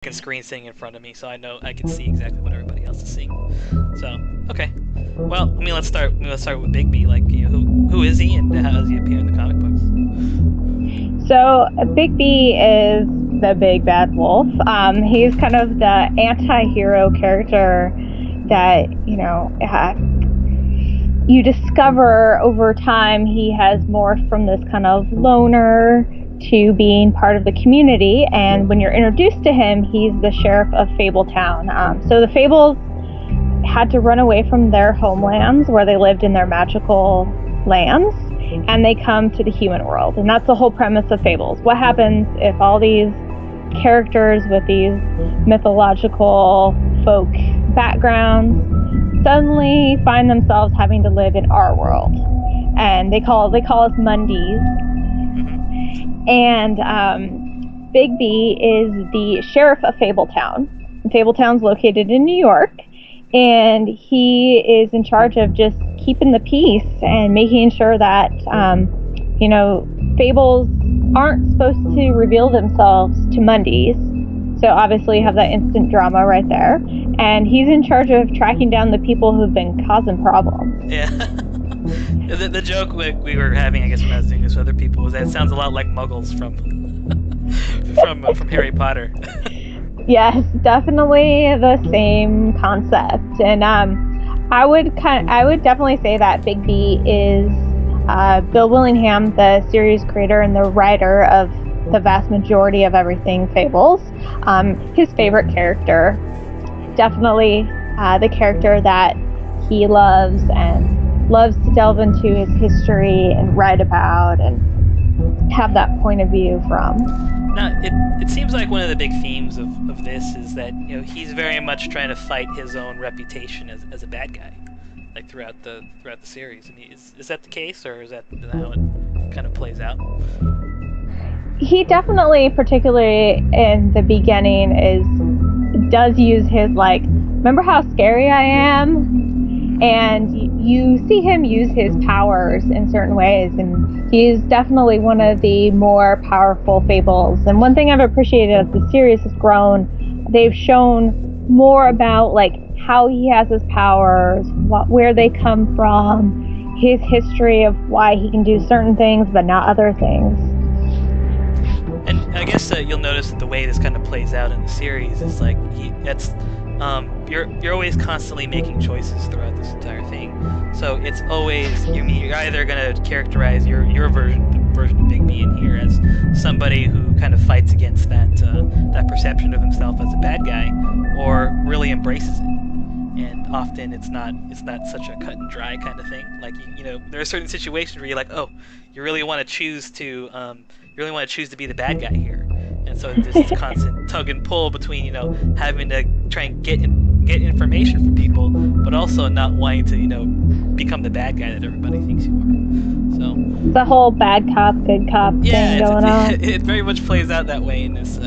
screen sitting in front of me, so I know I can see exactly what everybody else is seeing. So, okay. Well, let's start with Bigby. Like, who is he, and how does he appear in the comic books? So Bigby is the big bad wolf. He's kind of the anti-hero character that, you discover over time he has morphed from this kind of loner to being part of the community. And when you're introduced to him, he's the sheriff of Fabletown. So the Fables had to run away from their homelands where they lived in their magical lands, and they come to the human world. And that's the whole premise of Fables. What happens if all these characters with these mythological folk backgrounds suddenly find themselves having to live in our world? And they call us Mundies. And Bigby is the sheriff of Fabletown. Fabletown's located in New York, and he is in charge of just keeping the peace and making sure that, fables aren't supposed to reveal themselves to Mundies. So obviously you have that instant drama right there. And he's in charge of tracking down the people who've been causing problems. Yeah. The joke we were having, I guess, when I was doing this with other people, was that it sounds a lot like Muggles from from Harry Potter. Yes, definitely the same concept. And I would definitely say that Bigby is Bill Willingham, the series creator and the writer of the vast majority of everything Fables. His favorite character, definitely the character that he loves and loves to delve into his history and write about and have that point of view from. Now, it seems like one of the big themes of this is that he's very much trying to fight his own reputation as a bad guy, like throughout the series. I mean, is that the case, or is that how it kind of plays out? He definitely, particularly in the beginning, does use his remember how scary I am? And you see him use his powers in certain ways, and he's definitely one of the more powerful Fables. And one thing I've appreciated as the series has grown, they've shown more about how he has his powers, where they come from, his history of why he can do certain things but not other things. And I guess you'll notice that the way this kind of plays out in the series is you're always constantly making choices throughout this entire thing. So it's always you're either gonna characterize your version of Bigby in here as somebody who kind of fights against that perception of himself as a bad guy, or really embraces it. And often it's not such a cut and dry kind of thing. There are certain situations where you're like, oh, you really want to choose to be the bad guy here. And so this constant tug and pull between, having to try and get information from people, but also not wanting to, become the bad guy that everybody thinks you are. So the whole bad cop, good cop thing going on. It very much plays out that way in this.